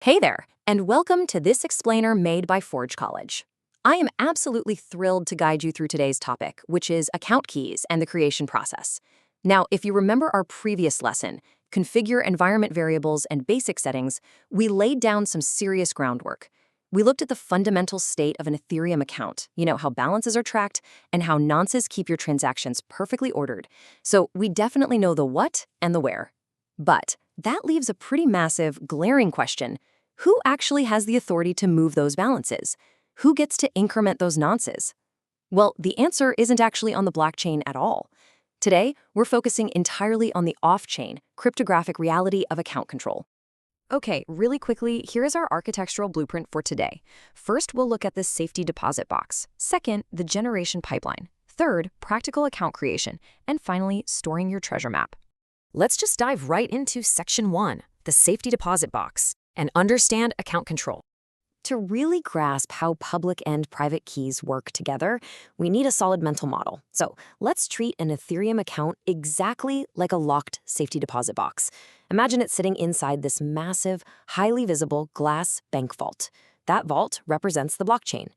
Hey there, and welcome to this explainer made by Forge College. I am absolutely thrilled to guide you through today's topic, which is account keys and the creation process. Now, if you remember our previous lesson, Configure Environment Variables and Basic Settings, we laid down some serious groundwork. We looked at the fundamental state of an Ethereum account, how balances are tracked and how nonces keep your transactions perfectly ordered. So we definitely know the what and the where. But that leaves a pretty massive, glaring question. Who actually has the authority to move those balances? Who gets to increment those nonces? Well, the answer isn't actually on the blockchain at all. Today, we're focusing entirely on the off-chain, cryptographic reality of account control. Okay, really quickly, here is our architectural blueprint for today. First, we'll look at the safety deposit box. Second, the generation pipeline. Third, practical account creation. And finally, storing your treasure map. Let's just dive right into Section 1, the safety deposit box, and understand account control. To really grasp how public and private keys work together, we need a solid mental model. So let's treat an Ethereum account exactly like a locked safety deposit box. Imagine it sitting inside this massive, highly visible glass bank vault. That vault represents the blockchain.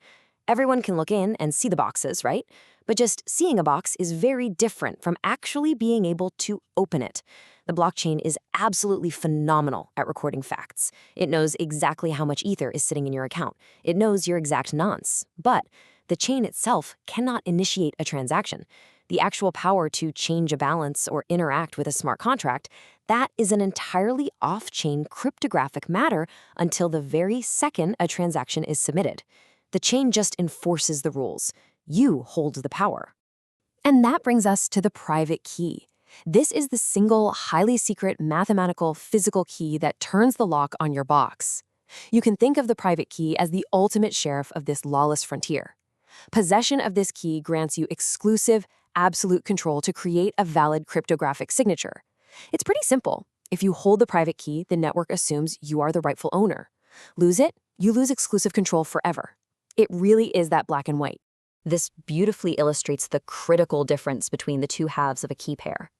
Everyone can look in and see the boxes, right? But just seeing a box is very different from actually being able to open it. The blockchain is absolutely phenomenal at recording facts. It knows exactly how much ether is sitting in your account. It knows your exact nonce. But the chain itself cannot initiate a transaction. The actual power to change a balance or interact with a smart contract, that is an entirely off-chain cryptographic matter until the very second a transaction is submitted. The chain just enforces the rules. You hold the power. And that brings us to the private key. This is the single, highly secret, mathematical, physical key that turns the lock on your box. You can think of the private key as the ultimate sheriff of this lawless frontier. Possession of this key grants you exclusive, absolute control to create a valid cryptographic signature. It's pretty simple. If you hold the private key, the network assumes you are the rightful owner. Lose it, you lose exclusive control forever. It really is that black and white. This beautifully illustrates the critical difference between the two halves of a key pair.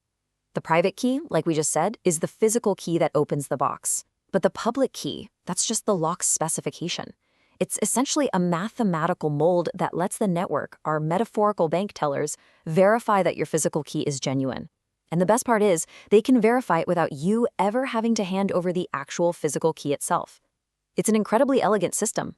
The private key, like we just said, is the physical key that opens the box. But the public key, that's just the lock's specification. It's essentially a mathematical mold that lets the network, our metaphorical bank tellers, verify that your physical key is genuine. And the best part is, they can verify it without you ever having to hand over the actual physical key itself. It's an incredibly elegant system.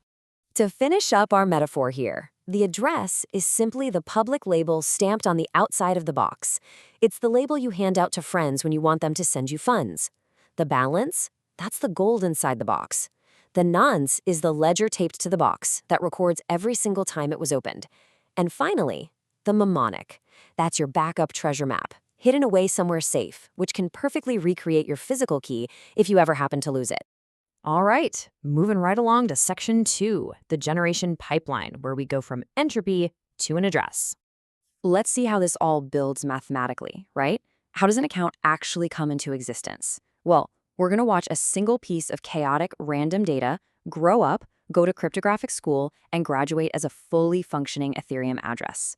To finish up our metaphor here, the address is simply the public label stamped on the outside of the box. It's the label you hand out to friends when you want them to send you funds. The balance? That's the gold inside the box. The nonce is the ledger taped to the box that records every single time it was opened. And finally, the mnemonic. That's your backup treasure map, hidden away somewhere safe, which can perfectly recreate your physical key if you ever happen to lose it. All right, moving right along to Section 2, the generation pipeline, where we go from entropy to an address. Let's see how this all builds mathematically, right? How does an account actually come into existence? Well, we're going to watch a single piece of chaotic, random data grow up, go to cryptographic school, and graduate as a fully functioning Ethereum address.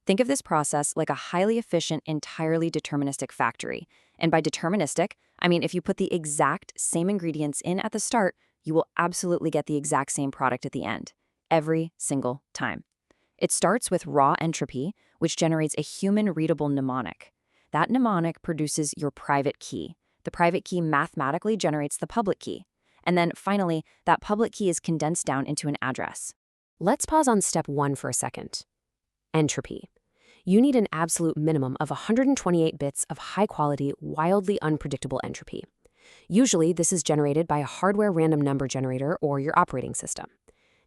Think of this process like a highly efficient, entirely deterministic factory. And by deterministic, I mean if you put the exact same ingredients in at the start, you will absolutely get the exact same product at the end, every single time. It starts with raw entropy, which generates a human-readable mnemonic. That mnemonic produces your private key. The private key mathematically generates the public key. And then finally, that public key is condensed down into an address. Let's pause on step 1 for a second. Entropy. You need an absolute minimum of 128 bits of high-quality, wildly unpredictable entropy. Usually, this is generated by a hardware random number generator or your operating system.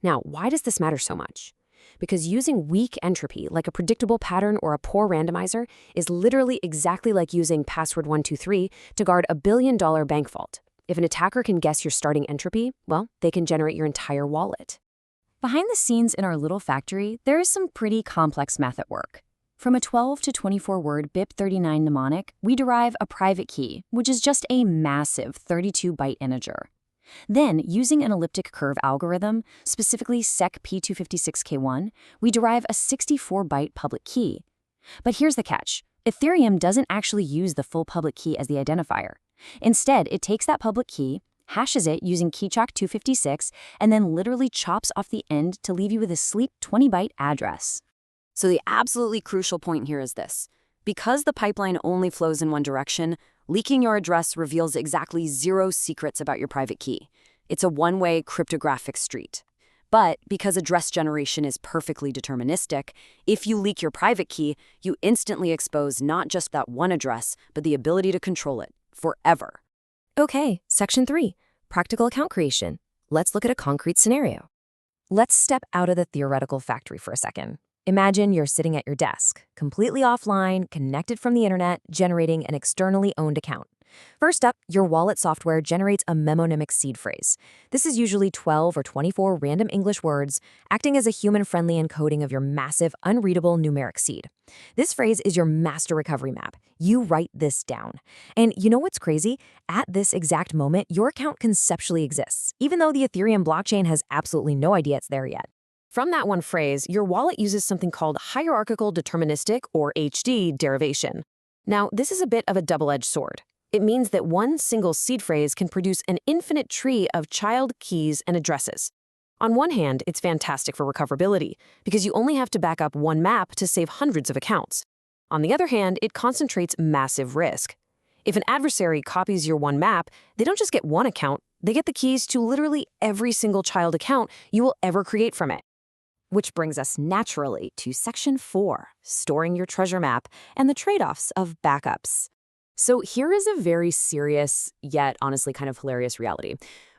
Now, why does this matter so much? Because using weak entropy, like a predictable pattern or a poor randomizer, is literally exactly like using password 123 to guard a billion-dollar bank vault. If an attacker can guess your starting entropy, well, they can generate your entire wallet. Behind the scenes in our little factory, there is some pretty complex math at work. From a 12 to 24 word BIP39 mnemonic, we derive a private key, which is just a massive 32-byte integer. Then, using an elliptic curve algorithm, specifically SEC P256K1, we derive a 64-byte public key. But here's the catch. Ethereum doesn't actually use the full public key as the identifier. Instead, it takes that public key, hashes it using keychalk 256, and then literally chops off the end to leave you with a sleek 20-byte address. So the absolutely crucial point here is this. Because the pipeline only flows in one direction, leaking your address reveals exactly 0 secrets about your private key. It's a one-way cryptographic street. But because address generation is perfectly deterministic, if you leak your private key, you instantly expose not just that one address, but the ability to control it forever. Okay, Section 3, Practical Account Creation. Let's look at a concrete scenario. Let's step out of the theoretical factory for a second. Imagine you're sitting at your desk, completely offline, connected from the internet, generating an externally owned account. First up, your wallet software generates a mnemonic seed phrase. This is usually 12 or 24 random English words, acting as a human-friendly encoding of your massive, unreadable numeric seed. This phrase is your master recovery map. You write this down. And you know what's crazy? At this exact moment, your account conceptually exists, even though the Ethereum blockchain has absolutely no idea it's there yet. From that one phrase, your wallet uses something called hierarchical deterministic, or HD, derivation. Now, this is a bit of a double-edged sword. It means that one single seed phrase can produce an infinite tree of child keys and addresses. On one hand, it's fantastic for recoverability, because you only have to back up one map to save hundreds of accounts. On the other hand, it concentrates massive risk. If an adversary copies your one map, they don't just get one account, they get the keys to literally every single child account you will ever create from it. Which brings us naturally to Section 4, storing your treasure map and the trade-offs of backups. So here is a very serious, yet honestly kind of hilarious reality.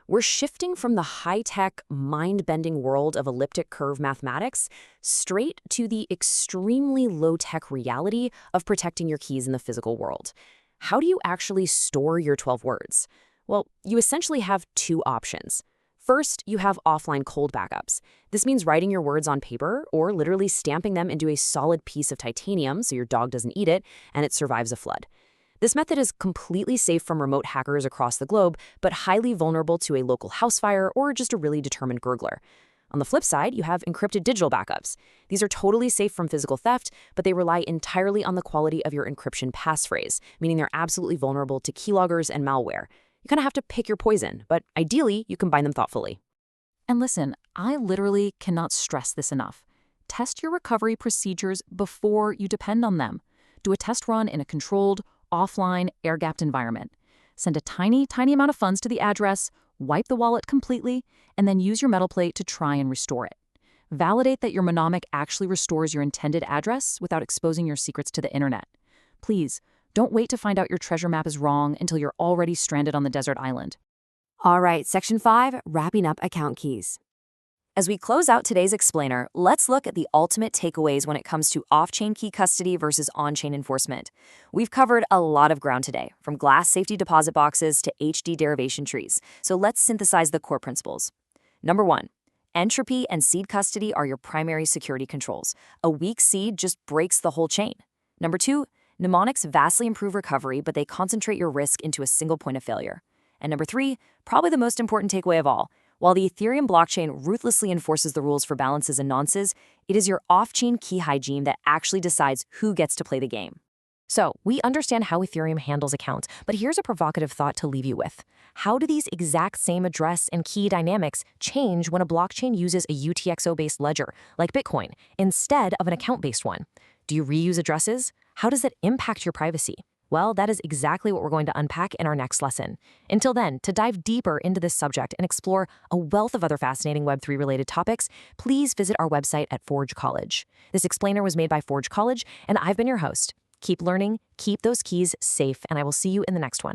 We're shifting from the high-tech, mind-bending world of elliptic curve mathematics straight to the extremely low-tech reality of protecting your keys in the physical world. How do you actually store your 12 words? Well, you essentially have 2 options. First, you have offline cold backups. This means writing your words on paper or literally stamping them into a solid piece of titanium so your dog doesn't eat it and it survives a flood. This method is completely safe from remote hackers across the globe, but highly vulnerable to a local house fire or just a really determined burglar. On the flip side, you have encrypted digital backups. These are totally safe from physical theft, but they rely entirely on the quality of your encryption passphrase, meaning they're absolutely vulnerable to keyloggers and malware. You kind of have to pick your poison, but ideally, you combine them thoughtfully. And listen, I literally cannot stress this enough. Test your recovery procedures before you depend on them. Do a test run in a controlled, offline, air-gapped environment. Send a tiny amount of funds to the address, wipe the wallet completely, and then use your metal plate to try and restore it. Validate that your mnemonic actually restores your intended address without exposing your secrets to the internet. Please, don't wait to find out your treasure map is wrong until you're already stranded on the desert island. All right, Section 5, wrapping up account keys. As we close out today's explainer, let's look at the ultimate takeaways when it comes to off-chain key custody versus on-chain enforcement. We've covered a lot of ground today, from glass safety deposit boxes to HD derivation trees. So let's synthesize the core principles. Number 1, entropy and seed custody are your primary security controls. A weak seed just breaks the whole chain. Number 2, mnemonics vastly improve recovery, but they concentrate your risk into a single point of failure. And number 3, probably the most important takeaway of all, while the Ethereum blockchain ruthlessly enforces the rules for balances and nonces, it is your off-chain key hygiene that actually decides who gets to play the game. So, we understand how Ethereum handles accounts, but here's a provocative thought to leave you with. How do these exact same address and key dynamics change when a blockchain uses a UTXO-based ledger, like Bitcoin, instead of an account-based one? Do you reuse addresses? How does that impact your privacy? Well, that is exactly what we're going to unpack in our next lesson. Until then, to dive deeper into this subject and explore a wealth of other fascinating Web3-related topics, please visit our website at Forge College. This explainer was made by Forge College, and I've been your host. Keep learning, keep those keys safe, and I will see you in the next one.